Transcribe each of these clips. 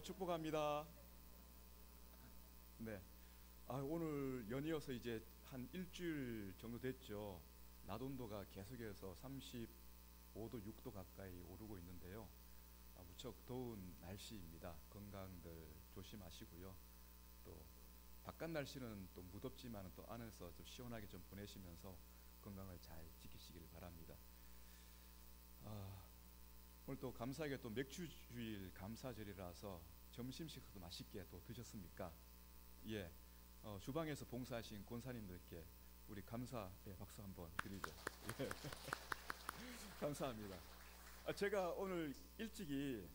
축복합니다. 네. 오늘 연이어서 이제 한 일주일 정도 됐죠. 낮 온도가 계속해서 35도, 6도 가까이 오르고 있는데요. 무척 더운 날씨입니다. 건강들 조심하시고요. 또 바깥 날씨는 또 무덥지만 또 안에서 좀 시원하게 좀 보내시면서 건강을 잘 지키시길 바랍니다. 오늘 또 감사하게 또 맥주주일 감사절이라서 점심 식사도 맛있게 또 드셨습니까? 예. 주방에서 봉사하신 권사님들께 우리 감사의 박수 한번 드리죠. 예. 감사합니다. 제가 오늘 일찍이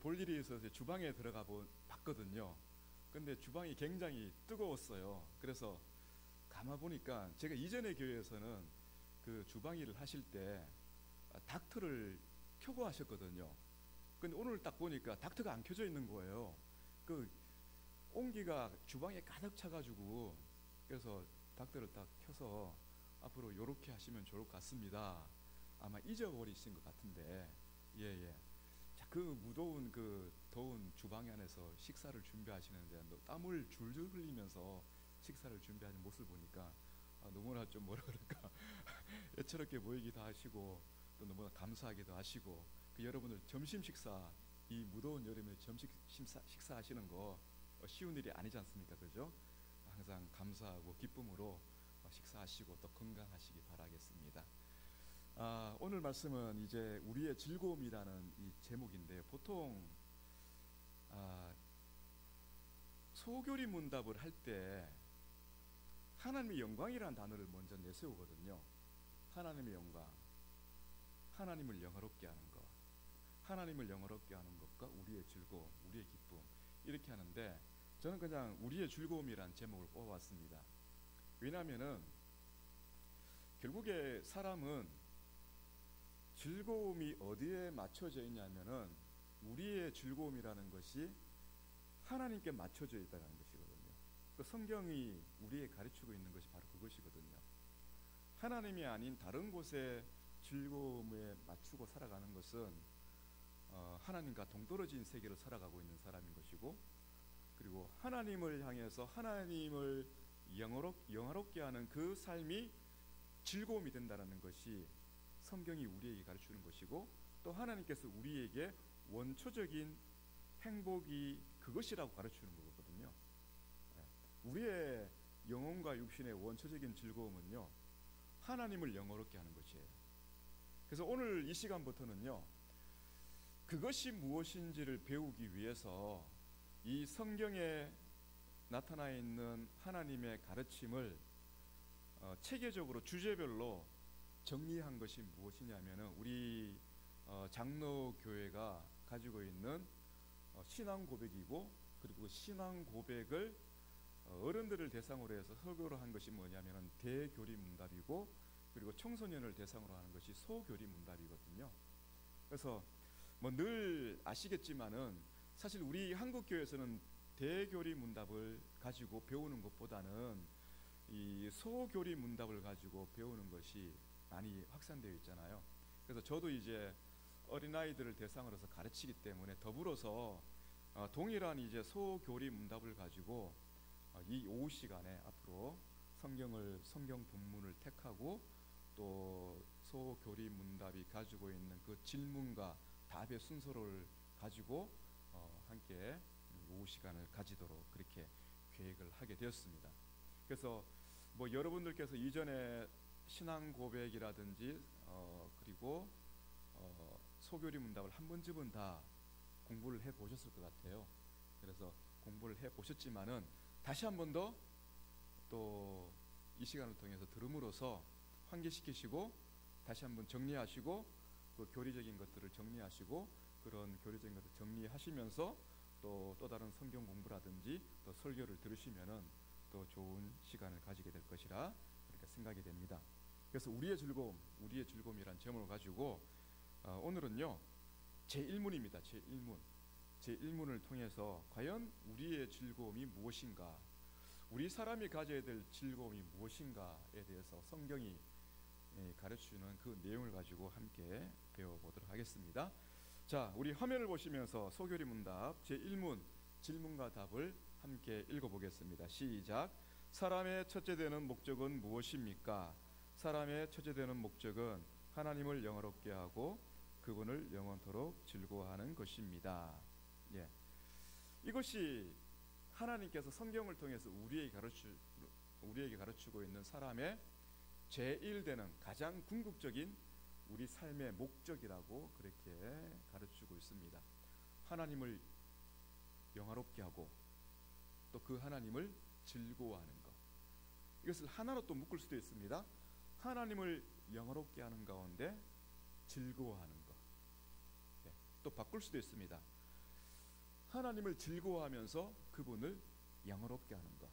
볼 일이 있어서 주방에 들어가 봤거든요. 근데 주방이 굉장히 뜨거웠어요. 그래서 가만 보니까 제가 이전의 교회에서는 그 주방 일을 하실 때 닥터를 켜고 하셨거든요. 근데 오늘 딱 보니까 닥터가 안 켜져 있는 거예요. 그 온기가 주방에 가득 차가지고, 그래서 닥터를 딱 켜서 앞으로 요렇게 하시면 좋을 것 같습니다. 아마 잊어버리신 것 같은데, 예. 자, 그 무더운 그 더운 주방 안에서 식사를 준비하시는데 땀을 줄줄 흘리면서 식사를 준비하는 모습을 보니까 너무나 좀 뭐라 그럴까 애처롭게 보이기도 하시고 또 너무나 감사하기도 하시고, 여러분들 점심 식사, 이 무더운 여름에 점심 식사하시는 거 쉬운 일이 아니지 않습니까? 그죠? 항상 감사하고 기쁨으로 식사하시고 또 건강하시기 바라겠습니다. 오늘 말씀은 이제 우리의 즐거움이라는 이 제목인데요. 보통 소교리 문답을 할 때 하나님의 영광이라는 단어를 먼저 내세우거든요. 하나님의 영광, 하나님을 영화롭게 하는 것, 하나님을 영화롭게 하는 것과 우리의 즐거움, 우리의 기쁨, 이렇게 하는데 저는 그냥 우리의 즐거움이란 제목을 뽑아왔습니다. 왜냐하면은 결국에 사람은 즐거움이 어디에 맞춰져 있냐면은 우리의 즐거움이라는 것이 하나님께 맞춰져 있다는 것이거든요. 그 성경이 우리에게 가르치고 있는 것이 바로 그것이거든요. 하나님이 아닌 다른 곳에 즐거움에 맞추고 살아가는 것은 하나님과 동떨어진 세계로 살아가고 있는 사람인 것이고, 그리고 하나님을 향해서 하나님을 영화롭게 하는 그 삶이 즐거움이 된다는 것이 성경이 우리에게 가르치는 것이고, 또 하나님께서 우리에게 원초적인 행복이 그것이라고 가르치는 거거든요. 우리의 영혼과 육신의 원초적인 즐거움은요, 하나님을 영화롭게 하는 것이에요. 그래서 오늘 이 시간부터는요, 그것이 무엇인지를 배우기 위해서 이 성경에 나타나 있는 하나님의 가르침을 체계적으로 주제별로 정리한 것이 무엇이냐면은 우리 장로교회가 가지고 있는 신앙 고백이고, 그리고 신앙 고백을 어른들을 대상으로 해서 설교를 한 것이 뭐냐면은 대교리 문답이고, 그리고 청소년을 대상으로 하는 것이 소교리 문답이거든요. 그래서 뭐 늘 아시겠지만은 사실 우리 한국 교회에서는 대교리 문답을 가지고 배우는 것보다는 이 소교리 문답을 가지고 배우는 것이 많이 확산되어 있잖아요. 그래서 저도 이제 어린아이들을 대상으로 해서 가르치기 때문에 더불어서 동일한 이제 소교리 문답을 가지고 이 오후 시간에 앞으로 성경 본문을 택하고 또 소교리 문답이 가지고 있는 그 질문과 답의 순서를 가지고 함께 오후 시간을 가지도록 그렇게 계획을 하게 되었습니다. 그래서 뭐 여러분들께서 이전에 신앙 고백이라든지 그리고 소교리 문답을 한 번쯤은 다 공부를 해 보셨을 것 같아요. 그래서 공부를 해 보셨지만은 다시 한 번 더 또 이 시간을 통해서 들음으로써 환기시키시고 다시 한번 정리하시고 그 교리적인 것들을 정리하시고 그런 교리적인 것을 정리하시면서 또 다른 성경 공부라든지 또 설교를 들으시면은 또 좋은 시간을 가지게 될 것이라 그렇게 생각이 됩니다. 그래서 우리의 즐거움이란 제목을 가지고 오늘은요 제1문입니다. 제1문을 통해서 과연 우리의 즐거움이 무엇인가, 우리 사람이 가져야 될 즐거움이 무엇인가에 대해서 성경이 가르치는 그 내용을 가지고 함께 배워보도록 하겠습니다. 자, 우리 화면을 보시면서 소교리 문답 제1문 질문과 답을 함께 읽어보겠습니다. 시작. 사람의 첫째 되는 목적은 무엇입니까? 사람의 첫째 되는 목적은 하나님을 영화롭게 하고 그분을 영원토록 즐거워하는 것입니다. 예. 이것이 하나님께서 성경을 통해서 우리에게 가르치고 있는 사람의 제1되는 가장 궁극적인 우리 삶의 목적이라고 그렇게 가르치고 있습니다. 하나님을 영화롭게 하고 또 그 하나님을 즐거워하는 것. 이것을 하나로 또 묶을 수도 있습니다. 하나님을 영화롭게 하는 가운데 즐거워하는 것. 네, 또 바꿀 수도 있습니다. 하나님을 즐거워하면서 그분을 영화롭게 하는 것.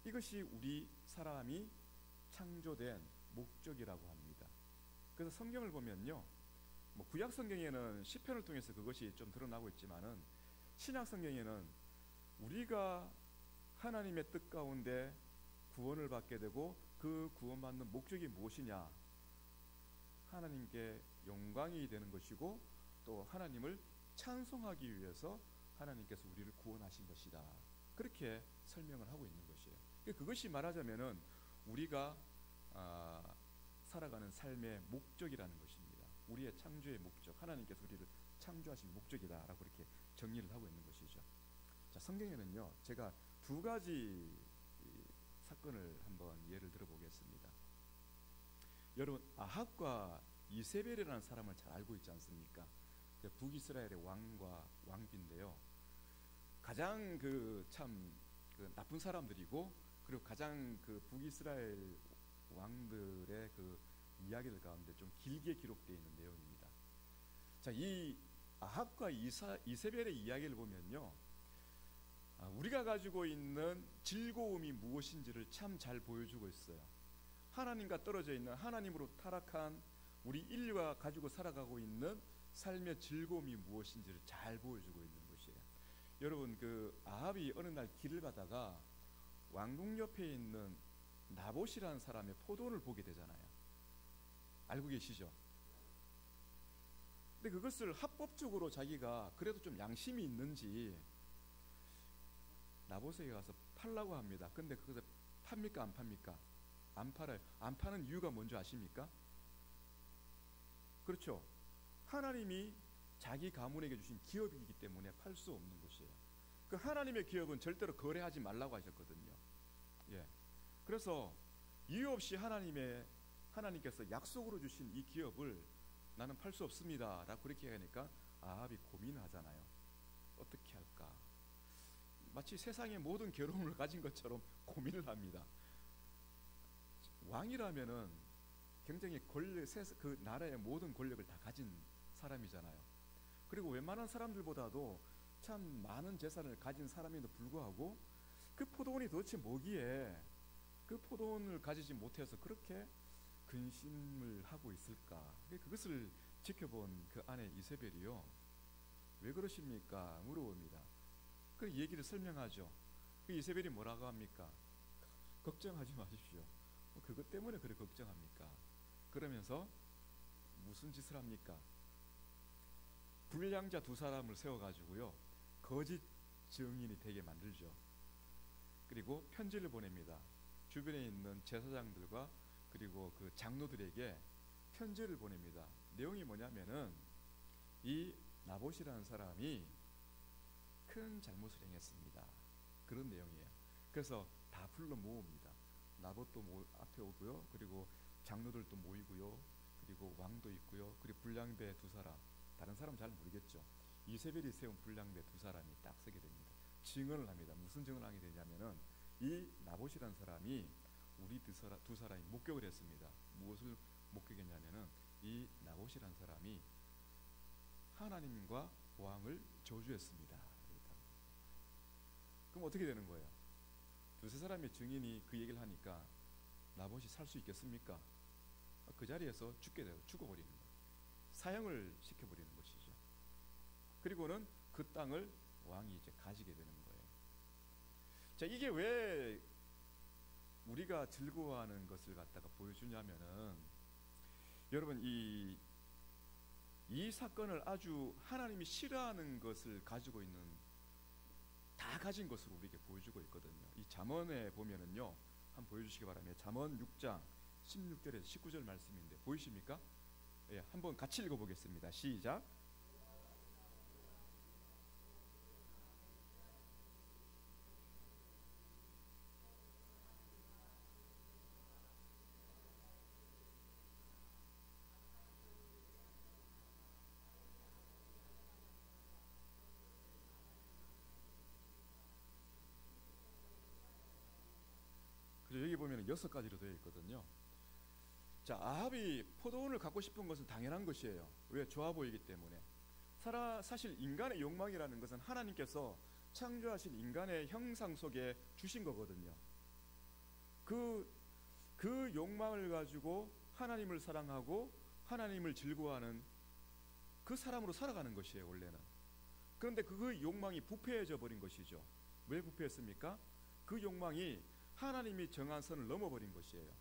이것이 우리 사람이 창조된 목적이라고 합니다. 그래서 성경을 보면요, 구약 성경에는 시편을 통해서 그것이 좀 드러나고 있지만은 신약 성경에는 우리가 하나님의 뜻 가운데 구원을 받게 되고 그 구원받는 목적이 무엇이냐? 하나님께 영광이 되는 것이고 또 하나님을 찬송하기 위해서 하나님께서 우리를 구원하신 것이다. 그렇게 설명을 하고 있는 것이에요. 그것이 말하자면은 우리가 살아가는 삶의 목적이라는 것입니다. 우리의 창조의 목적, 하나님께서 우리를 창조하신 목적이다라고 그렇게 정리를 하고 있는 것이죠. 자, 성경에는요, 제가 두 가지 사건을 한번 예를 들어보겠습니다. 여러분, 아합과 이세벨이라는 사람을 잘 알고 있지 않습니까? 북이스라엘의 왕과 왕비인데요. 가장 참 나쁜 사람들이고, 그리고 가장 북이스라엘 왕들의 이야기들 가운데 좀 길게 기록되어 있는 내용입니다. 자, 이 아합과 이세벨의 이야기를 보면요, 우리가 가지고 있는 즐거움이 무엇인지를 참 잘 보여주고 있어요. 하나님과 떨어져 있는, 하나님으로 타락한 우리 인류가 가지고 살아가고 있는 삶의 즐거움이 무엇인지를 잘 보여주고 있는 것이에요. 여러분, 아합이 어느 날 길을 가다가 왕궁 옆에 있는 나봇이라는 사람의 포도원을 보게 되잖아요. 알고 계시죠? 근데 그것을 합법적으로 자기가 그래도 좀 양심이 있는지 나봇에게 가서 팔라고 합니다. 근데 그것을 팝니까 안 팝니까? 안 팔아요. 안 파는 이유가 뭔지 아십니까? 그렇죠. 하나님이 자기 가문에게 주신 기업이기 때문에 팔 수 없는 것이에요. 그 하나님의 기업은 절대로 거래하지 말라고 하셨거든요. 예. 그래서 이유 없이 하나님께서 약속으로 주신 이 기업을 나는 팔 수 없습니다 라고 그렇게 하니까 아합이 고민을 하잖아요. 어떻게 할까? 마치 세상의 모든 괴로움을 가진 것처럼 고민을 합니다. 왕이라면은 굉장히 그 나라의 모든 권력을 다 가진 사람이잖아요. 그리고 웬만한 사람들보다도 참 많은 재산을 가진 사람에도 불구하고 그 포도원이 도대체 뭐기에 그 포도원을 가지지 못해서 그렇게 근심을 하고 있을까? 그것을 지켜본 그 아내 이세벨이요, 왜 그러십니까? 물어봅니다. 그 얘기를 설명하죠. 그 이세벨이 뭐라고 합니까? 걱정하지 마십시오. 그것 때문에 그래 걱정합니까? 그러면서 무슨 짓을 합니까? 불량자 두 사람을 세워가지고요, 거짓 증인이 되게 만들죠. 그리고 편지를 보냅니다. 주변에 있는 제사장들과 그리고 그 장로들에게 편지를 보냅니다. 내용이 뭐냐면은 이 나봇이라는 사람이 큰 잘못을 행했습니다. 그런 내용이에요. 그래서 다 불러 모읍니다. 나봇도 앞에 오고요, 그리고 장로들도 모이고요, 그리고 왕도 있고요, 그리고 불량배 두 사람, 다른 사람 잘 모르겠죠. 이세벨이 세운 불량배 두 사람이 딱 서게 됩니다. 증언을 합니다. 무슨 증언을 하게 되냐면은 이 나봇이라는 사람이 우리 두 사람이 목격을 했습니다. 무엇을 목격했냐면은 이 나봇이라는 사람이 하나님과 왕을 저주했습니다. 그럼 어떻게 되는 거예요? 두세 사람의 증인이 그 얘기를 하니까 나봇이 살 수 있겠습니까? 그 자리에서 죽어버리는 거예요. 사형을 시켜버리는 것이죠. 그리고는 그 땅을 왕이 이제 가지게 되는 거예요. 자, 이게 왜 우리가 즐거워하는 것을 갖다가 보여주냐면은, 여러분, 이 이 사건을 아주 하나님이 싫어하는 것을 가지고 있는, 다 가진 것으로 우리에게 보여주고 있거든요. 이 잠언에 보면은요, 한번 보여주시기 바랍니다. 잠언 6장 16절에서 19절 말씀인데 보이십니까? 예, 한번 같이 읽어보겠습니다. 시작. 그래서 여기 보면 6가지로 되어 있거든요. 자, 아합이 포도원을 갖고 싶은 것은 당연한 것이에요. 왜? 좋아 보이기 때문에. 사실 인간의 욕망이라는 것은 하나님께서 창조하신 인간의 형상 속에 주신 거거든요. 그 욕망을 가지고 하나님을 사랑하고 하나님을 즐거워하는 그 사람으로 살아가는 것이에요, 원래는. 그런데 그 욕망이 부패해져 버린 것이죠. 왜 부패했습니까? 그 욕망이 하나님이 정한 선을 넘어버린 것이에요.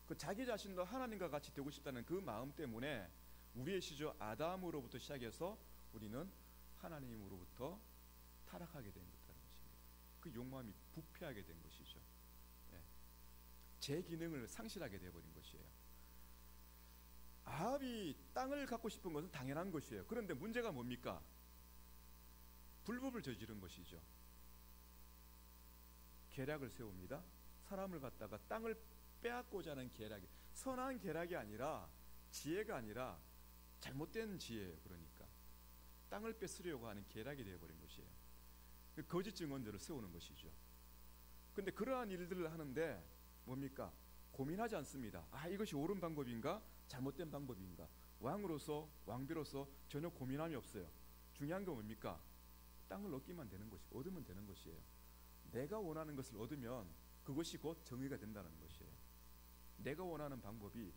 그 자기 자신도 하나님과 같이 되고 싶다는 그 마음 때문에 우리의 시조 아담으로부터 시작해서 우리는 하나님으로부터 타락하게 된 것이라는 것입니다. 그 욕망이 부패하게 된 것이죠. 예. 제 기능을 상실하게 되어버린 것이에요. 아합이 땅을 갖고 싶은 것은 당연한 것이에요. 그런데 문제가 뭡니까? 불법을 저지른 것이죠. 계략을 세웁니다. 사람을 갖다가 땅을 빼앗고자 하는 계략이, 선한 계략이 아니라, 지혜가 아니라 잘못된 지혜예요. 그러니까 땅을 뺏으려고 하는 계략이 되어버린 것이에요. 거짓 증언들을 세우는 것이죠. 근데 그러한 일들을 하는데 뭡니까? 고민하지 않습니다. 이것이 옳은 방법인가 잘못된 방법인가. 왕비로서 전혀 고민함이 없어요. 중요한 건 뭡니까? 땅을 얻으면 되는 것이에요. 내가 원하는 것을 얻으면 그것이 곧 정의가 된다는 것이에요. 내가 원하는 방법이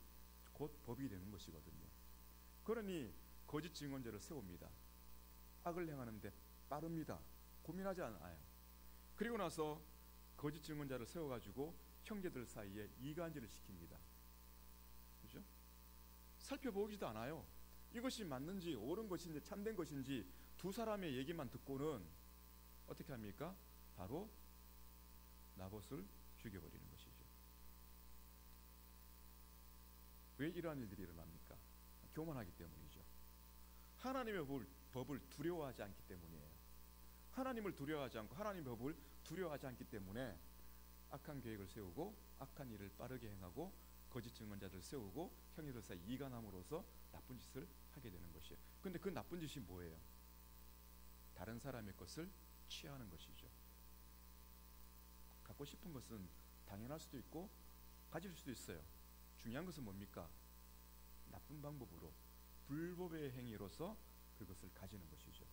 곧 법이 되는 것이거든요. 그러니 거짓 증언죄를 세웁니다. 악을 행하는데 빠릅니다. 고민하지 않아요. 그리고 나서 거짓 증언자를 세워가지고 형제들 사이에 이간질을 시킵니다. 그죠? 살펴보지도 않아요. 이것이 맞는지 옳은 것인지 참된 것인지 두 사람의 얘기만 듣고는 어떻게 합니까? 바로 나봇을 죽여버리는 것이죠. 왜 이러한 일들이 일어납니까? 교만하기 때문이죠. 하나님의 법을 두려워하지 않기 때문이에요. 하나님을 두려워하지 않고 하나님의 법을 두려워하지 않기 때문에 악한 계획을 세우고 악한 일을 빠르게 행하고 거짓 증언자들을 세우고 형제들 사이 이간함으로써 나쁜 짓을 하게 되는 것이에요. 그런데 그 나쁜 짓이 뭐예요? 다른 사람의 것을 취하는 것이죠. 갖고 싶은 것은 당연할 수도 있고 가질 수도 있어요. 중요한 것은 뭡니까? 나쁜 방법으로 불법의 행위로서 그것을 가지는 것이죠.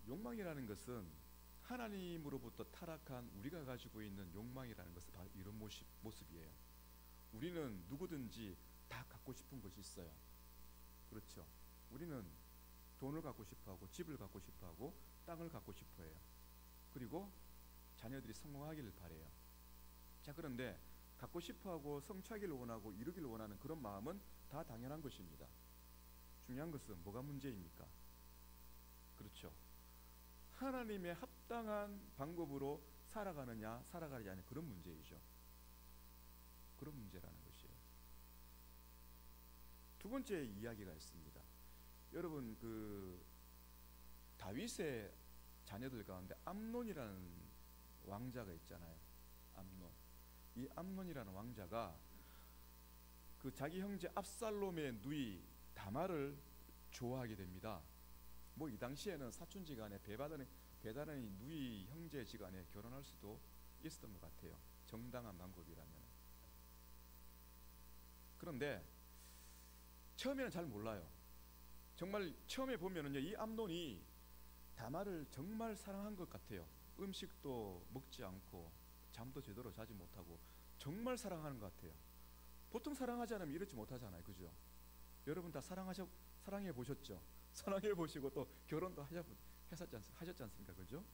욕망이라는 것은 하나님으로부터 타락한 우리가 가지고 있는 욕망이라는 것은 바로 이런 모습이에요. 우리는 누구든지 다 갖고 싶은 것이 있어요. 그렇죠? 우리는 돈을 갖고 싶어하고 집을 갖고 싶어하고 땅을 갖고 싶어해요. 그리고 자녀들이 성공하기를 바래요. 자, 그런데 갖고 싶어하고 성취하기를 원하고 이루기를 원하는 그런 마음은 다 당연한 것입니다. 중요한 것은 뭐가 문제입니까? 그렇죠. 하나님의 합당한 방법으로 살아가느냐 살아가지 않느냐, 그런 문제이죠. 그런 문제라는 것이에요. 두 번째 이야기가 있습니다. 여러분, 그 다윗의 자녀들 가운데 암논이라는 왕자가 있잖아요. 암논. 이 암논이라는 왕자가 그 자기 형제 압살롬의 누이 다말을 좋아하게 됩니다. 뭐 이 당시에는 사촌지간에 배다른이 누이 형제지간에 결혼할 수도 있었던 것 같아요. 정당한 방법이라면. 그런데 처음에는 잘 몰라요. 정말 처음에 보면은요, 이 암논이 다말을 정말 사랑한 것 같아요. 음식도 먹지 않고 잠도 제대로 자지 못하고 정말 사랑하는 것 같아요. 보통 사랑하지 않으면 이렇지 못하잖아요. 그죠? 여러분 다 사랑해 보셨죠? 사랑해 보시고 또 결혼도 하셨지 않습니까? 그죠?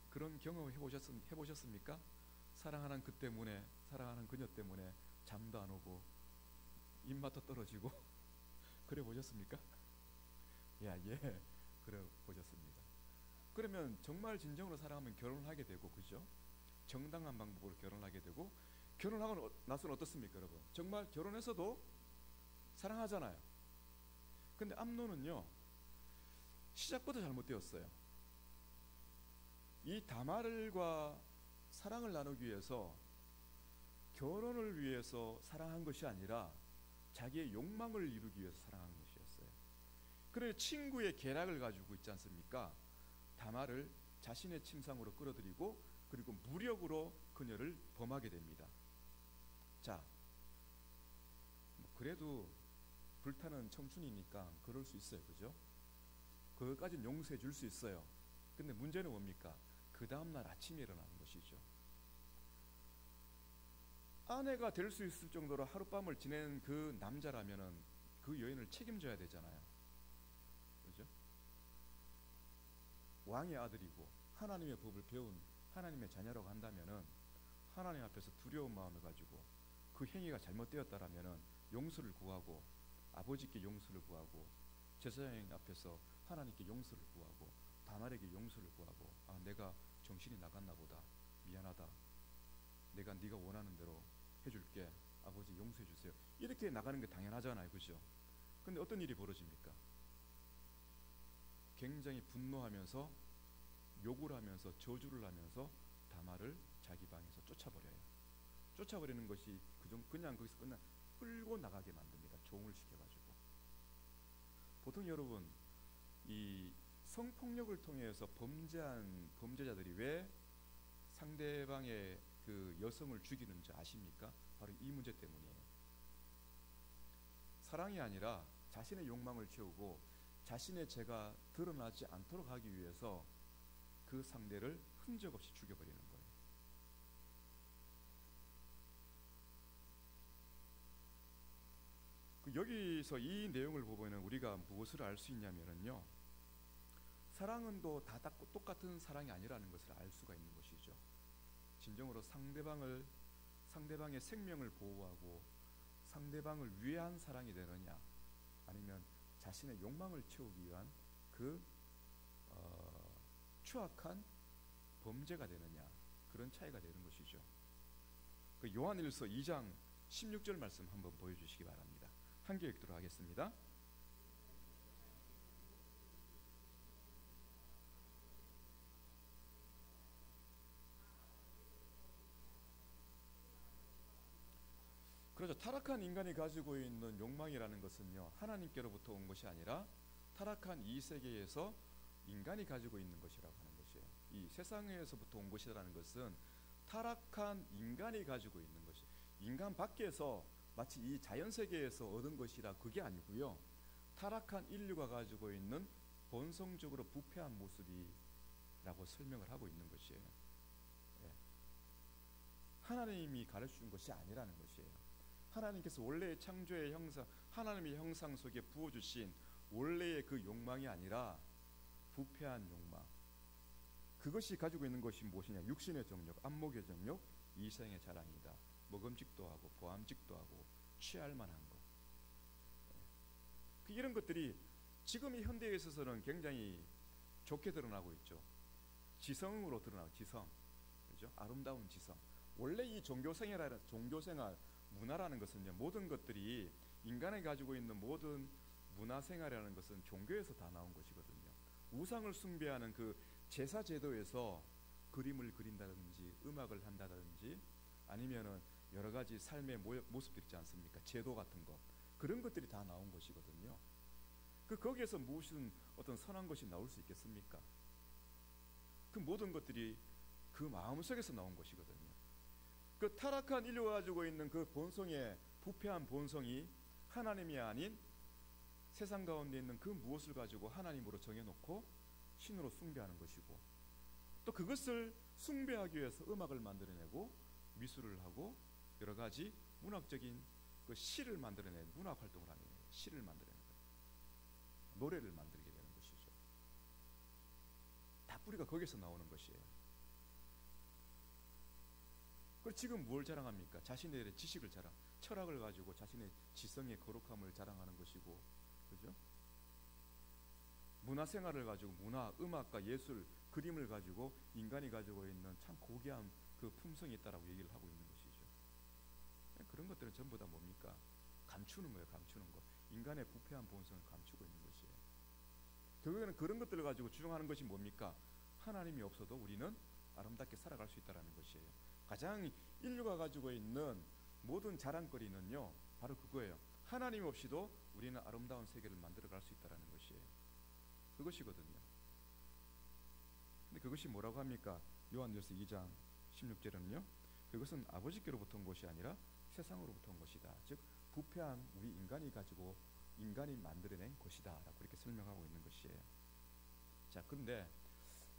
그런 경험 해보셨습니까? 사랑하는 그 때문에, 사랑하는 그녀 때문에 잠도 안 오고 입맛도 떨어지고 그래 보셨습니까? 예, 그래 보셨습니다. 그러면 정말 진정으로 사랑하면 결혼을 하게 되고, 그죠? 정당한 방법으로 결혼하게 되고, 결혼하고 나서는 어떻습니까, 여러분? 정말 결혼해서도 사랑하잖아요. 근데 암논은요, 시작부터 잘못되었어요. 이 다말과 사랑을 나누기 위해서, 결혼을 위해서 사랑한 것이 아니라 자기의 욕망을 이루기 위해서 사랑한 것이었어요. 그래서 친구의 계략을 가지고 있지 않습니까? 다말을 자신의 침상으로 끌어들이고, 그리고 무력으로 그녀를 범하게 됩니다. 자, 그래도 불타는 청춘이니까 그럴 수 있어요, 그죠? 그것까지는 용서해 줄 수 있어요. 근데 문제는 뭡니까? 그 다음날 아침에 일어나는 것이죠. 아내가 될 수 있을 정도로 하룻밤을 지낸 그 남자라면은 그 여인을 책임져야 되잖아요, 그죠? 왕의 아들이고 하나님의 법을 배운 하나님의 자녀라고 한다면은 하나님 앞에서 두려운 마음을 가지고 그 행위가 잘못되었다라면은 용서를 구하고, 아버지께 용서를 구하고, 제사장 앞에서 하나님께 용서를 구하고, 다말에게 용서를 구하고, 아, 내가 정신이 나갔나 보다, 미안하다, 내가 네가 원하는 대로 해줄게, 아버지 용서해 주세요, 이렇게 나가는 게 당연하잖아요, 그죠? 근데 어떤 일이 벌어집니까? 굉장히 분노하면서 욕을 하면서 저주를 하면서 다말을 자기 방에서 쫓아버려요. 쫓아버리는 것이 그냥 거기서 끝나 끌고 나가게 만듭니다. 종을 시켜가지고. 보통 여러분, 이 성폭력을 통해서 범죄한 범죄자들이 왜 상대방의 그 여성을 죽이는 줄 아십니까? 바로 이 문제 때문이에요. 사랑이 아니라 자신의 욕망을 채우고 자신의 죄가 드러나지 않도록 하기 위해서 그 상대를 흔적 없이 죽여버리는 거예요. 여기서 이 내용을 보면 우리가 무엇을 알 수 있냐면요, 사랑은 또 다 똑같은 사랑이 아니라는 것을 알 수가 있는 것이죠. 진정으로 상대방의 생명을 보호하고 상대방을 위한 사랑이 되느냐, 아니면 자신의 욕망을 채우기 위한 그 추악한 범죄가 되느냐, 그런 차이가 되는 것이죠. 그 요한일서 2장 16절 말씀 한번 보여주시기 바랍니다. 함께 읽도록 하겠습니다. 그렇죠. 타락한 인간이 가지고 있는 욕망이라는 것은요, 하나님께로부터 온 것이 아니라 타락한 이 세계에서 인간이 가지고 있는 것이라고 하는 것이에요. 이 세상에서부터 온 것이라는 것은 타락한 인간이 가지고 있는 것이, 인간 밖에서 마치 이 자연 세계에서 얻은 것이라 그게 아니고요, 타락한 인류가 가지고 있는 본성적으로 부패한 모습이라고 설명을 하고 있는 것이에요. 예. 하나님이 가르쳐준 것이 아니라는 것이에요. 하나님께서 원래의 창조의 형상, 하나님의 형상 속에 부어주신 원래의 그 욕망이 아니라 부패한 욕망, 그것이 가지고 있는 것이 무엇이냐? 육신의 정욕, 안목의 정욕, 이생의 자랑이다. 먹음직도 하고 보암직도 하고 취할 만한 것, 이런 것들이 지금 이 현대에 있어서는 굉장히 좋게 드러나고 있죠. 지성으로 드러나고, 지성, 그렇죠? 아름다운 지성. 원래 이 종교생활, 문화라는 것은요, 모든 것들이 인간이 가지고 있는 모든 문화생활이라는 것은 종교에서 다 나온 것이거든요. 우상을 숭배하는 그 제사 제도에서 그림을 그린다든지 음악을 한다든지 아니면은 여러 가지 삶의 모습들 있지 않습니까? 제도 같은 것, 그런 것들이 다 나온 것이거든요. 거기에서 무슨 어떤 선한 것이 나올 수 있겠습니까? 그 모든 것들이 그 마음속에서 나온 것이거든요. 그 타락한 인류가 가지고 있는 그 본성의 부패한 본성이 하나님이 아닌 세상 가운데 있는 그 무엇을 가지고 하나님으로 정해놓고 신으로 숭배하는 것이고, 또 그것을 숭배하기 위해서 음악을 만들어내고 미술을 하고 여러 가지 문학적인 그 시를 만들어내는, 문학 활동을 하는 거예요. 시를 만들어내는 거예요. 노래를 만들게 되는 것이죠. 다 뿌리가 거기서 나오는 것이에요. 그리고 지금 뭘 자랑합니까? 자신들의 지식을 철학을 가지고 자신의 지성의 거룩함을 자랑하는 것이고, 그죠? 문화생활을 가지고 문화, 음악과 예술, 그림을 가지고 인간이 가지고 있는 참 고귀한 그 품성이 있다라고 얘기를 하고 있는 것이죠. 그런 것들은 전부 다 뭡니까? 감추는 거예요. 감추는 거. 인간의 부패한 본성을 감추고 있는 것이에요. 결국에는 그런 것들을 가지고 주장하는 것이 뭡니까? 하나님이 없어도 우리는 아름답게 살아갈 수 있다는 것이에요. 가장 인류가 가지고 있는 모든 자랑거리는요, 바로 그거예요. 하나님 없이도 우리는 아름다운 세계를 만들어갈 수 있다는 것이에요. 그것이거든요. 근데 그것이 뭐라고 합니까? 요한일서 2장 16절은요, 그것은 아버지께로부터 온 것이 아니라 세상으로부터 온 것이다. 즉 부패한 우리 인간이 만들어낸 것이다 라고 이렇게 설명하고 있는 것이에요. 자, 그런데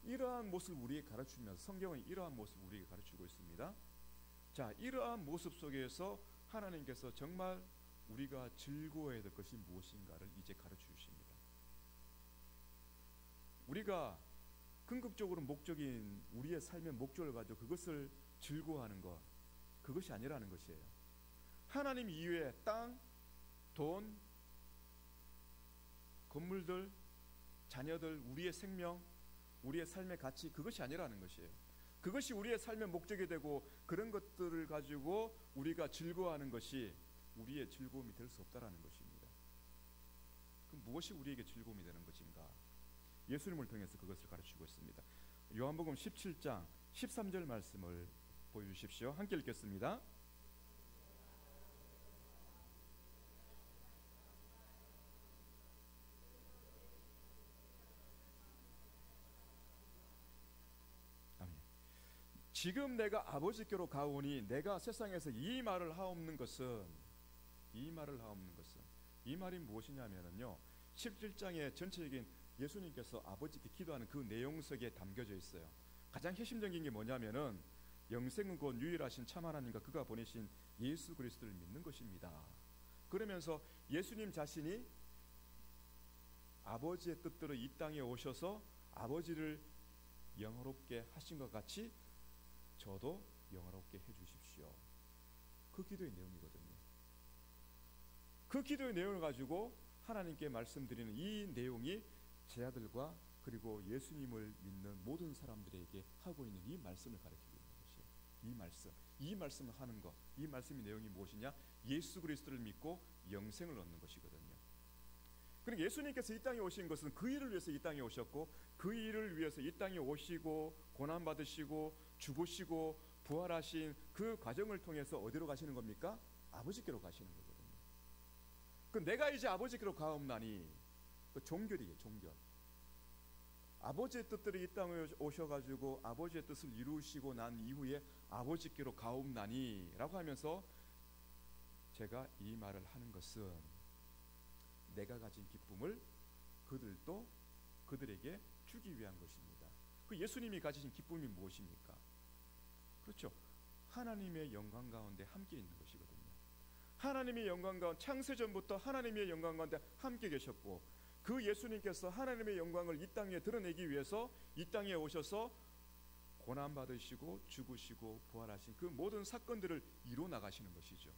이러한 모습을 우리에게 가르치면서 성경은 이러한 모습을 우리에게 가르치고 있습니다. 자, 이러한 모습 속에서 하나님께서 정말 우리가 즐거워해야 될 것이 무엇인가를 이제 가르쳐 주십니다. 우리가 궁극적으로 목적인 우리의 삶의 목적을 가지고 그것을 즐거워하는 것, 그것이 아니라는 것이에요. 하나님 이외에 땅, 돈, 건물들, 자녀들, 우리의 생명, 우리의 삶의 가치, 그것이 아니라는 것이에요. 그것이 우리의 삶의 목적이 되고 그런 것들을 가지고 우리가 즐거워하는 것이 우리의 즐거움이 될 수 없다라는 것입니다. 그럼 무엇이 우리에게 즐거움이 되는 것인가? 예수님을 통해서 그것을 가르치고 있습니다. 요한복음 17장 13절 말씀을 보여주십시오. 함께 읽겠습니다. 아멘. 지금 내가 아버지께로 가오니 내가 세상에서 이 말을 하옵는 것은 이 말이 무엇이냐면요, 17장의 전체적인 예수님께서 아버지께 기도하는 그 내용 속에 담겨져 있어요. 가장 핵심적인 게 뭐냐면은 영생은 곧 유일하신 참 하나님과 그가 보내신 예수 그리스도를 믿는 것입니다. 그러면서 예수님 자신이 아버지의 뜻대로 이 땅에 오셔서 아버지를 영화롭게 하신 것 같이 저도 영화롭게 해주십시오. 그 기도의 내용이거든요. 그 기도의 내용을 가지고 하나님께 말씀드리는 이 내용이 제 아들과 그리고 예수님을 믿는 모든 사람들에게 하고 있는 이 말씀을 가르치고 있는 것이에요. 이 말씀을 하는 것, 이 말씀의 내용이 무엇이냐? 예수 그리스도를 믿고 영생을 얻는 것이거든요. 그러니까 예수님께서 이 땅에 오신 것은 그 일을 위해서 이 땅에 오셨고, 그 일을 위해서 이 땅에 오시고 고난 받으시고 죽으시고 부활하신 그 과정을 통해서 어디로 가시는 겁니까? 아버지께로 가시는 거거든요. 그 내가 이제 아버지께로 가옵나니, 그 종결이에요. 종결. 아버지의 뜻대로 이 땅에 오셔가지고 아버지의 뜻을 이루시고 난 이후에 아버지께로 가옵나니 라고 하면서 제가 이 말을 하는 것은 내가 가진 기쁨을 그들도 그들에게 주기 위한 것입니다. 그 예수님이 가지신 기쁨이 무엇입니까? 그렇죠. 하나님의 영광 가운데 함께 있는 것이거든요. 하나님의 영광 가운데, 창세전부터 하나님의 영광 가운데 함께 계셨고, 그 예수님께서 하나님의 영광을 이 땅에 드러내기 위해서 이 땅에 오셔서 고난받으시고 죽으시고 부활하신 그 모든 사건들을 이뤄 나가시는 것이죠.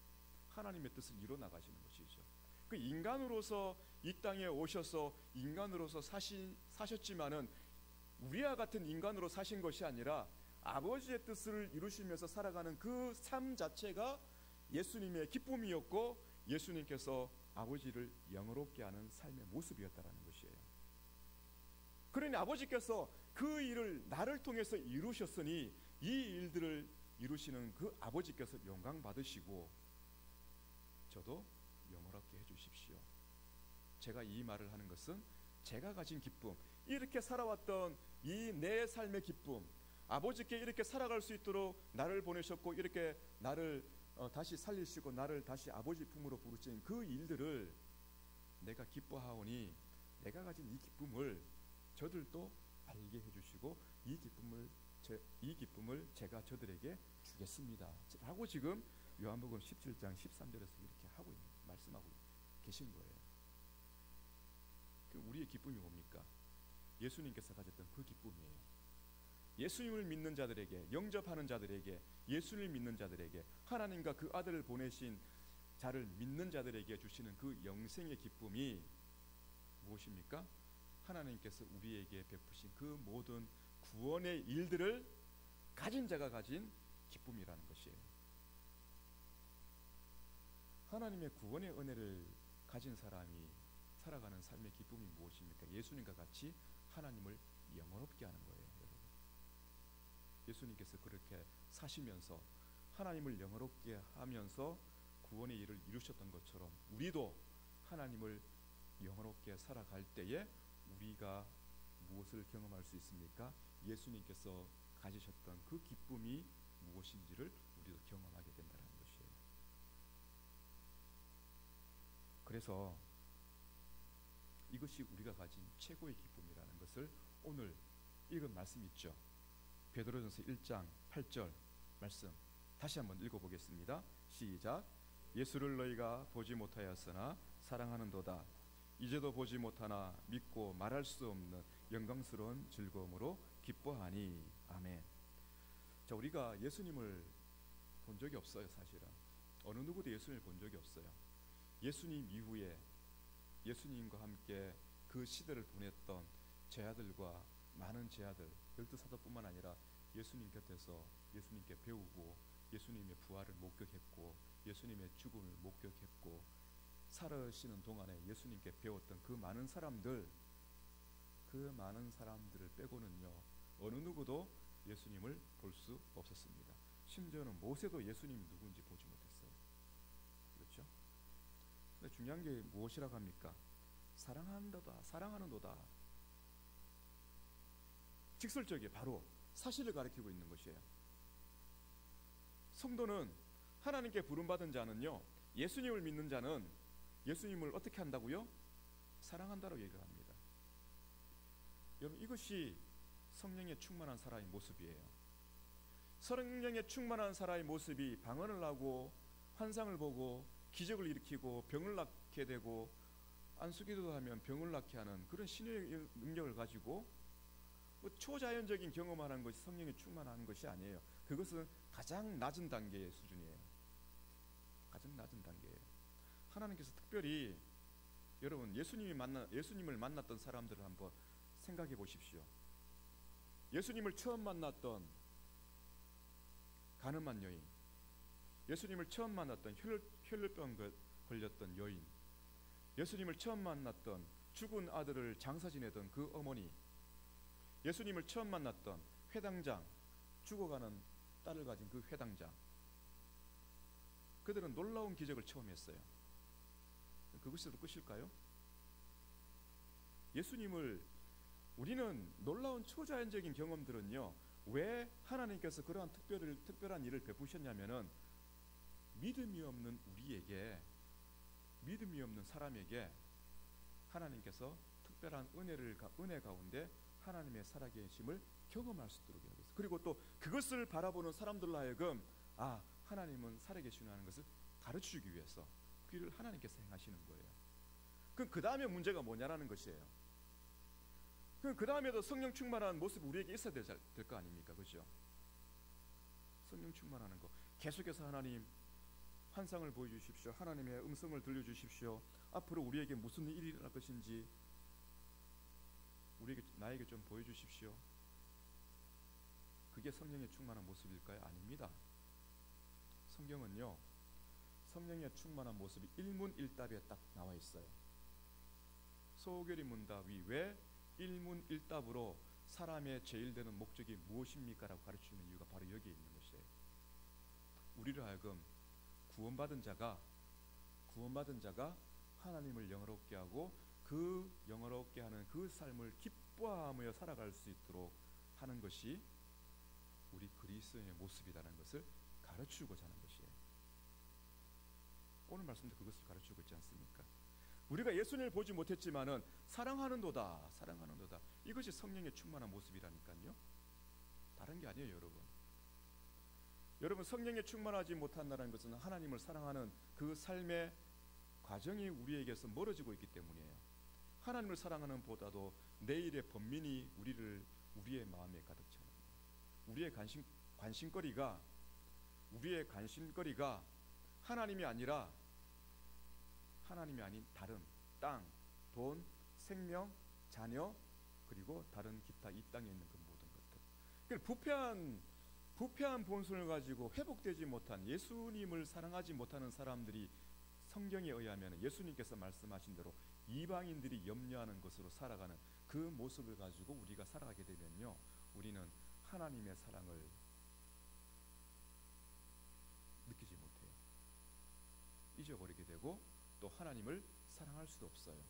하나님의 뜻을 이뤄 나가시는 것이죠. 그 인간으로서 이 땅에 오셔서 인간으로서 사셨지만은 우리와 같은 인간으로 사신 것이 아니라 아버지의 뜻을 이루시면서 살아가는 그 삶 자체가 예수님의 기쁨이었고, 예수님께서 아버지를 영화롭게 하는 삶의 모습이었다라는 것이에요. 그러니 아버지께서 그 일을 나를 통해서 이루셨으니 이 일들을 이루시는 그 아버지께서 영광 받으시고 저도 영화롭게 해주십시오. 제가 이 말을 하는 것은 제가 가진 기쁨, 이렇게 살아왔던 이 내 삶의 기쁨, 아버지께 이렇게 살아갈 수 있도록 나를 보내셨고 이렇게 나를 다시 살리시고 나를 다시 아버지 품으로 부르신 그 일들을 내가 기뻐하오니 내가 가진 이 기쁨을 저들도 알게 해주시고 이 기쁨을 제가 저들에게 주겠습니다 라고 지금 요한복음 17장 13절에서 이렇게 말씀하고 계신 거예요. 우리의 기쁨이 뭡니까? 예수님께서 가졌던 그 기쁨이에요. 예수님을 믿는 자들에게, 영접하는 자들에게, 예수님을 믿는 자들에게 하나님과 그 아들을 보내신 자를 믿는 자들에게 주시는 그 영생의 기쁨이 무엇입니까? 하나님께서 우리에게 베푸신 그 모든 구원의 일들을 가진 자가 가진 기쁨이라는 것이에요. 하나님의 구원의 은혜를 가진 사람이 살아가는 삶의 기쁨이 무엇입니까? 예수님과 같이 하나님을 영원롭게 하는 거예요, 여러분. 예수님께서 그렇게 사시면서 하나님을 영원롭게 하면서 구원의 일을 이루셨던 것처럼 우리도 하나님을 영원롭게 살아갈 때에 우리가 무엇을 경험할 수 있습니까? 예수님께서 가지셨던 그 기쁨이 무엇인지를 우리도 경험하게 된다는 것이에요. 그래서 이것이 우리가 가진 최고의 기쁨이라는 것을 오늘 읽은 말씀 있죠. 베드로전서 1장 8절 말씀 다시 한번 읽어보겠습니다. 시작. 예수를 너희가 보지 못하였으나 사랑하는도다. 이제도 보지 못하나 믿고 말할 수 없는 영광스러운 즐거움으로 기뻐하니. 아멘. 자, 우리가 예수님을 본 적이 없어요. 사실은 어느 누구도 예수님을 본 적이 없어요. 예수님 이후에 예수님과 함께 그 시대를 보냈던 제자들과 많은 제자들 12사도뿐만 아니라 예수님 곁에서 예수님께 배우고 예수님의 부활을 목격했고 예수님의 죽음을 목격했고 살아시는 동안에 예수님께 배웠던 그 많은 사람들을 빼고는요 어느 누구도 예수님을 볼 수 없었습니다. 심지어는 모세도 예수님이 누구인지 보지 못했어요. 그렇죠? 근데 중요한 게 무엇이라고 합니까? 사랑하는도다. 직설적이에요. 바로 사실을 가리키고 있는 것이에요. 성도는 하나님께 부름받은 자는요 예수님을 믿는 자는 예수님을 어떻게 한다고요? 사랑한다고 얘기를 합니다. 여러분 이것이 성령에 충만한 사람의 모습이에요. 성령에 충만한 사람의 모습이 방언을 하고 환상을 보고 기적을 일으키고 병을 낫게 되고 안수기도도 하면 병을 낫게 하는 그런 신의 능력을 가지고 초자연적인 경험하는 것이 성령에 충만한 것이 아니에요. 그것은 가장 낮은 단계의 수준이에요. 가장 낮은 단계예요. 하나님께서 특별히 여러분 예수님을 만났던 사람들을 한번 생각해 보십시오. 예수님을 처음 만났던 가늠한 여인, 예수님을 처음 만났던 혈루병 걸렸던 여인, 예수님을 처음 만났던 죽은 아들을 장사 지내던 그 어머니, 예수님을 처음 만났던 회당장, 죽어가는 딸을 가진 그 회당장, 그들은 놀라운 기적을 처음 했어요. 그것으로 끝일까요? 우리는 놀라운 초자연적인 경험들은요 왜 하나님께서 그러한 특별한 일을 베푸셨냐면은 믿음이 없는 우리에게, 믿음이 없는 사람에게 하나님께서 특별한 은혜 가운데 하나님의 살아계심을 경험할 수 있도록 하겠어요. 그리고 또 그것을 바라보는 사람들로 하여금 하나님은 살아계시는 것을 가르쳐주기 위해서 그 일을 하나님께서 행하시는 거예요. 그럼 그 다음에 문제가 뭐냐라는 것이에요. 그럼 그 다음에도 성령 충만한 모습이 우리에게 있어야 될 거 아닙니까? 그렇죠? 성령 충만하는 거 계속해서 하나님 환상을 보여주십시오. 하나님의 음성을 들려주십시오. 앞으로 우리에게 무슨 일이 일어날 것인지 나에게 좀 보여주십시오. 그게 성령의 충만한 모습일까요? 아닙니다. 성경은요 성령의 충만한 모습이 일문일답에 딱 나와 있어요. 소결이 문답이 왜 일문일답으로 사람의 제일 되는 목적이 무엇입니까? 라고 가르치는 이유가 바로 여기에 있는 것이에요. 우리를 하여금 구원받은 자가 하나님을 영화롭게 하고 그 영화롭게 하는 그 삶을 기뻐하며 살아갈 수 있도록 하는 것이 우리 그리스도인의 모습이라는 것을 가르치고자 하는 것이에요. 오늘 말씀도 그것을 가르치고 있지 않습니까? 우리가 예수님을 보지 못했지만은 사랑하는도다. 이것이 성령의 충만한 모습이라니까요. 다른 게 아니에요, 여러분. 여러분 성령에 충만하지 못한다는 것은 하나님을 사랑하는 그 삶의 과정이 우리에게서 멀어지고 있기 때문이에요. 하나님을 사랑하는 보다도 내일의 번민이 우리의 마음에 가득 차는 거예요. 우리의 관심거리가 하나님이 아니라 하나님이 아닌 다른 땅, 돈, 생명, 자녀, 그리고 다른 기타 이 땅에 있는 그 모든 것들. 부패한 본성을 가지고 회복되지 못한, 예수님을 사랑하지 못하는 사람들이 성경에 의하면 예수님께서 말씀하신 대로 이방인들이 염려하는 것으로 살아가는 그 모습을 가지고 우리가 살아가게 되면요, 우리는 하나님의 사랑을 느끼지 못해요. 잊어버리게 되고 또 하나님을 사랑할 수도 없어요.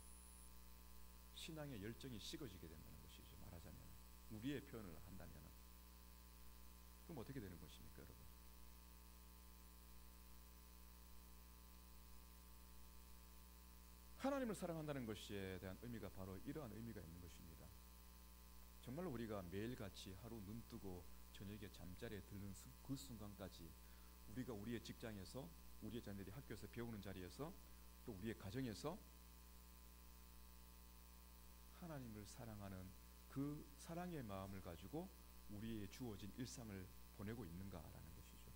신앙의 열정이 식어지게 된다는 것이죠. 말하자면, 우리의 표현을 한다면. 그럼 어떻게 되는 것입니까, 여러분? 하나님을 사랑한다는 것에 대한 의미가 바로 이러한 의미가 있는 것입니다. 정말로 우리가 매일같이 하루 눈 뜨고 저녁에 잠자리에 드는 그 순간까지 우리가 우리의 직장에서, 우리의 자녀들이 학교에서 배우는 자리에서, 또 우리의 가정에서 하나님을 사랑하는 그 사랑의 마음을 가지고 우리의 주어진 일상을 보내고 있는가라는 것이죠.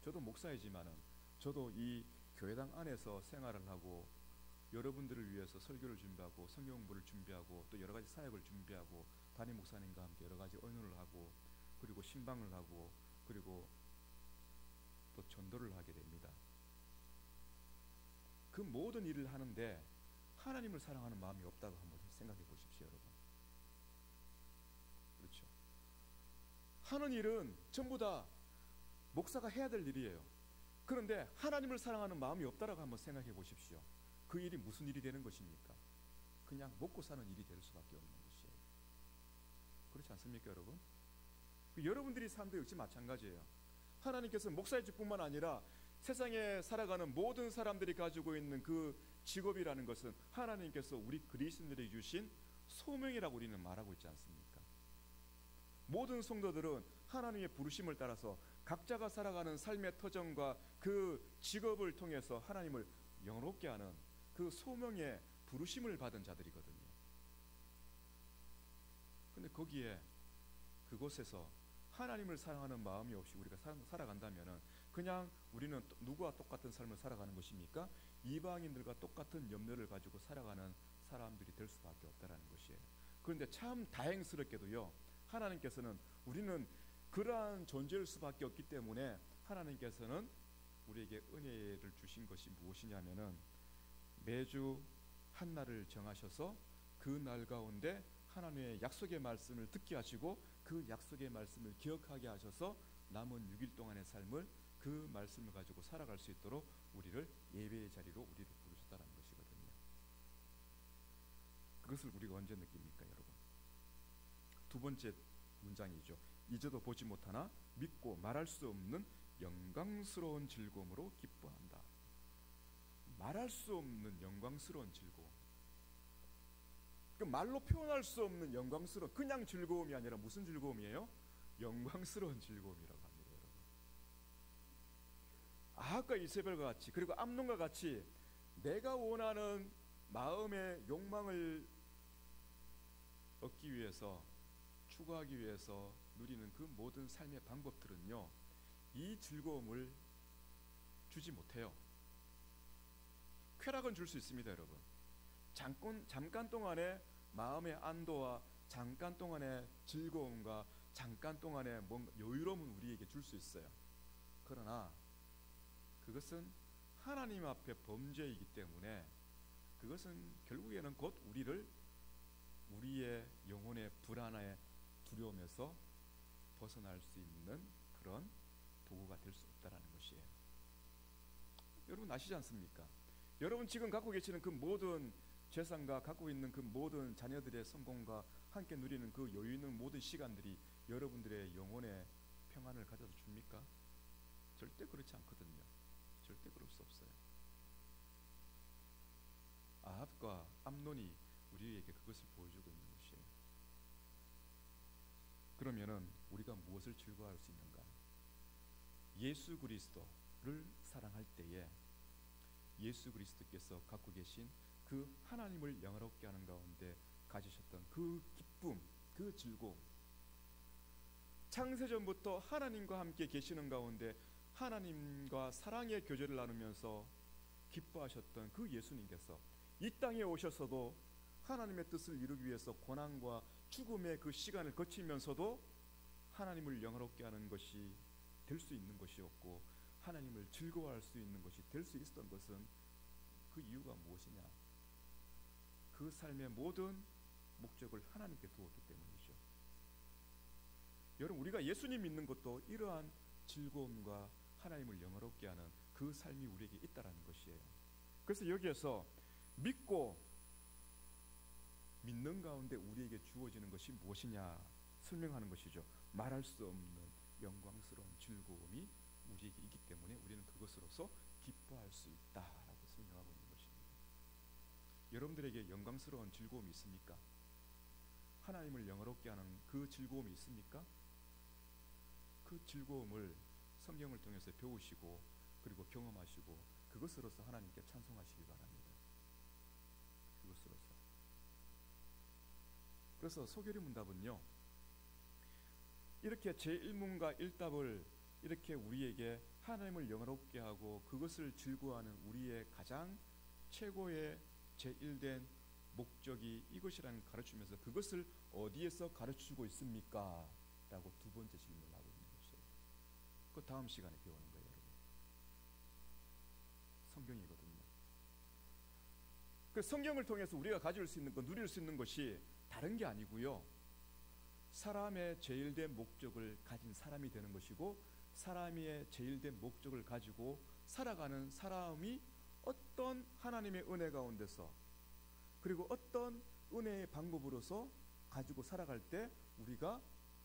저도 목사이지만은 저도 이 교회당 안에서 생활을 하고 여러분들을 위해서 설교를 준비하고 성경 공부를 준비하고 또 여러 가지 사역을 준비하고 담임 목사님과 함께 여러 가지 언어를 하고 그리고 신방을 하고 그리고 또 전도를 하게 됩니다. 그 모든 일을 하는데 하나님을 사랑하는 마음이 없다고 한번 생각해 보십시오, 여러분. 그렇죠. 하는 일은 전부 다 목사가 해야 될 일이에요. 그런데 하나님을 사랑하는 마음이 없다라고 한번 생각해 보십시오. 그 일이 무슨 일이 되는 것입니까? 그냥 먹고 사는 일이 될 수밖에 없는 것이에요. 그렇지 않습니까, 여러분? 여러분들이 사는 데 역시 마찬가지예요. 하나님께서 목사의 직분만 아니라 세상에 살아가는 모든 사람들이 가지고 있는 그 직업이라는 것은 하나님께서 우리 그리스도인들에게 주신 소명이라고 우리는 말하고 있지 않습니까? 모든 성도들은 하나님의 부르심을 따라서 각자가 살아가는 삶의 터전과 그 직업을 통해서 하나님을 영롭게 하는 그 소명의 부르심을 받은 자들이거든요. 근데 거기에 그곳에서 하나님을 사랑하는 마음이 없이 우리가 살아간다면 그냥 우리는 누구와 똑같은 삶을 살아가는 것입니까? 이방인들과 똑같은 염려를 가지고 살아가는 사람들이 될 수밖에 없다는 것이에요. 그런데 참 다행스럽게도요, 하나님께서는 우리는 그러한 존재일 수밖에 없기 때문에 하나님께서는 우리에게 은혜를 주신 것이 무엇이냐면은 매주 한 날을 정하셔서 그 날 가운데 하나님의 약속의 말씀을 듣게 하시고 그 약속의 말씀을 기억하게 하셔서 남은 6일 동안의 삶을 그 말씀을 가지고 살아갈 수 있도록 우리를 예배의 자리로 우리를 부르셨다는 것이거든요. 그것을 우리가 언제 느낍니까, 여러분? 두 번째 문장이죠. 이제도 보지 못하나 믿고 말할 수 없는 영광스러운 즐거움으로 기뻐한다. 말할 수 없는 영광스러운 즐거움. 그 말로 표현할 수 없는 영광스러운, 그냥 즐거움이 아니라 무슨 즐거움이에요? 영광스러운 즐거움이라고 합니다, 여러분. 아합과 이세벨과 같이, 그리고 암논과 같이 내가 원하는 마음의 욕망을 얻기 위해서, 추구하기 위해서 누리는 그 모든 삶의 방법들은요, 이 즐거움을 주지 못해요. 쾌락은 줄 수 있습니다, 여러분. 잠깐 동안의 마음의 안도와 잠깐 동안의 즐거움과 잠깐 동안의 뭔가 여유로움은 우리에게 줄 수 있어요. 그러나 그것은 하나님 앞에 범죄이기 때문에 그것은 결국에는 곧 우리의 영혼의 불안에 두려움에서 벗어날 수 있는 그런 도구가 될 수 없다라는 것이에요. 여러분 아시지 않습니까? 여러분 지금 갖고 계시는 그 모든 재산과 갖고 있는 그 모든 자녀들의 성공과 함께 누리는 그 여유 있는 모든 시간들이 여러분들의 영혼의 평안을 가져다 줍니까? 절대 그렇지 않거든요. 절대 그럴 수 없어요. 아합과 암논이 우리에게 그것을 보여주고 있는 것이에요. 그러면은 우리가 무엇을 즐거워할 수 있는가? 예수 그리스도를 사랑할 때에 예수 그리스도께서 갖고 계신 그 하나님을 영화롭게 하는 가운데 가지셨던 그 기쁨, 그 즐거움, 창세전부터 하나님과 함께 계시는 가운데 하나님과 사랑의 교제를 나누면서 기뻐하셨던 그 예수님께서 이 땅에 오셔서도 하나님의 뜻을 이루기 위해서 고난과 죽음의 그 시간을 거치면서도 하나님을 영화롭게 하는 것이 될 수 있는 것이었고, 하나님을 즐거워할 수 있는 것이 될 수 있었던 것은 그 이유가 무엇이냐? 그 삶의 모든 목적을 하나님께 두었기 때문이죠. 여러분, 우리가 예수님 믿는 것도 이러한 즐거움과 하나님을 영화롭게 하는 그 삶이 우리에게 있다라는 것이에요. 그래서 여기에서 믿고 믿는 가운데 우리에게 주어지는 것이 무엇이냐 설명하는 것이죠. 말할 수 없는 영광스러운 즐거움이 우리에게 있기 때문에 우리는 그것으로서 기뻐할 수 있다라고 설명하고 있는 것입니다. 여러분들에게 영광스러운 즐거움이 있습니까? 하나님을 영화롭게 하는 그 즐거움이 있습니까? 그 즐거움을 성경을 통해서 배우시고 그리고 경험하시고 그것으로서 하나님께 찬송하시기 바랍니다. 그것으로서. 그래서 소결의 문답은요, 이렇게 제1문과 1답을 이렇게 우리에게 하나님을 영화롭게 하고 그것을 즐거워하는 우리의 가장 최고의 제1된 목적이 이것이라는 가르치면서 그것을 어디에서 가르치고 있습니까? 라고 두 번째 질문을 하고 있는 것이에요. 그 다음 시간에 배우는 거예요, 여러분. 성경이거든요. 그 성경을 통해서 우리가 가질 수 있는 것, 누릴 수 있는 것이 다른 게 아니고요, 사람의 제일된 목적을 가진 사람이 되는 것이고, 사람의 제일된 목적을 가지고 살아가는 사람이 어떤 하나님의 은혜 가운데서 그리고 어떤 은혜의 방법으로서 가지고 살아갈 때 우리가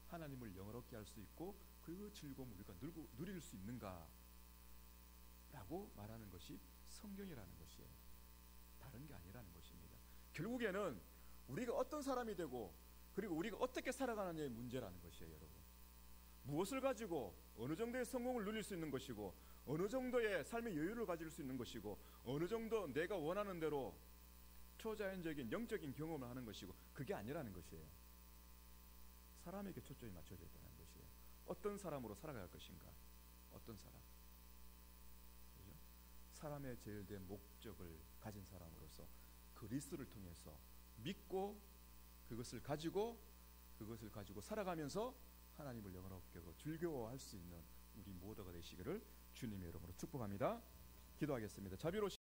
하나님을 영화롭게 할 수 있고 그 즐거움을 우리가 누릴 수 있는가 라고 말하는 것이 성경이라는 것이에요. 다른 게 아니라는 것입니다. 결국에는 우리가 어떤 사람이 되고 그리고 우리가 어떻게 살아가느냐의 문제라는 것이에요, 여러분. 무엇을 가지고 어느 정도의 성공을 누릴 수 있는 것이고 어느 정도의 삶의 여유를 가질 수 있는 것이고 어느 정도 내가 원하는 대로 초자연적인 영적인 경험을 하는 것이고, 그게 아니라는 것이에요. 사람에게 초점이 맞춰져 있다는 것이에요. 어떤 사람으로 살아갈 것인가? 어떤 사람? 그렇죠? 사람의 제일된 목적을 가진 사람으로서 그리스도를 통해서 믿고 그것을 가지고 살아가면서 하나님을 영화롭게 하고 즐거워할 수 있는 우리 모두가 되시기를 주님의 이름으로 축복합니다. 기도하겠습니다. 자비로우신